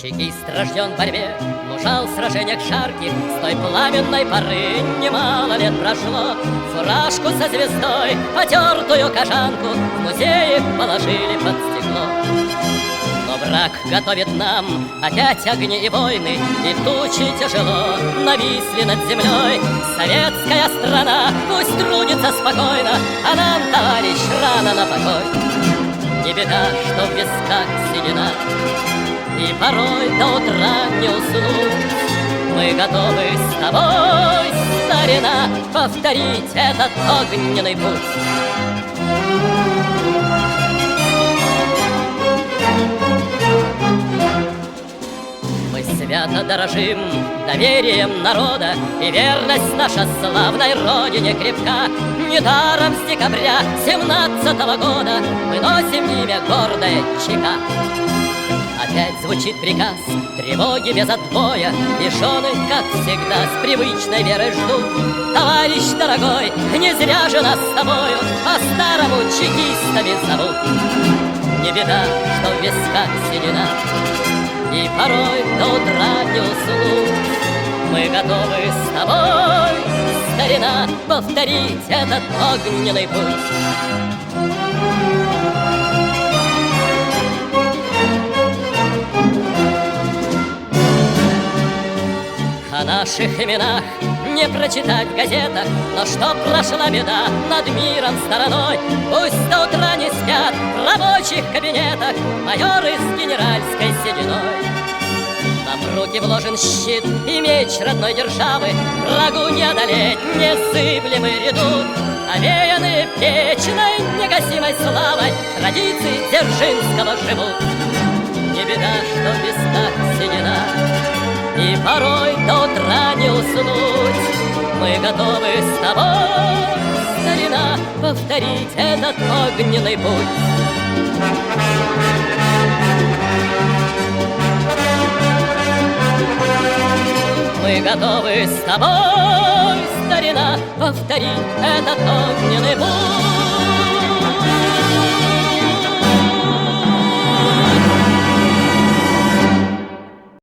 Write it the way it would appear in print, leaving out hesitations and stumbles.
Чекист рожден в борьбе, мужал в сражениях жарких. С той пламенной поры немало лет прошло. Фуражку со звездой, потертую кожанку в музее положили под стекло. Но враг готовит нам опять огни и войны, и тучи тяжело нависли над землей. Советская страна пусть трудится спокойно, а нам, товарищ, рано на покой. Не беда, что в висках седина, и порой до утра не уснуть. Мы готовы с тобой, старина, повторить этот огненный путь. Мы свято дорожим доверием народа, и верность наша славной родине крепка. Недаром с декабря 17-го года мы носим имя гордое ЧК. Опять звучит приказ, тревоги без отбоя, и жены, как всегда, с привычной верой ждут. Товарищ дорогой, не зря же нас с тобою по-старому чекистами зовут. Не беда, что в висках седина, и порой до утра не уснуть. Мы готовы с тобой, старина, повторить этот огненный путь. О наших именах не прочитать в газетах, но что прошла беда над миром стороной. Пусть до утра не спят в рабочих кабинетах майоры с генеральской сединой. Нам в руки вложен щит и меч родной державы, врагу не одолеть незыблемый редут. Овеяны вечной негасимой славой традиции Дзержинского живут. Не беда, что в висках седина, и порой до утра не уснуть. Мы готовы с тобой, старина, повторить этот огненный путь. Мы готовы с тобой, старина, повторить этот огненный путь.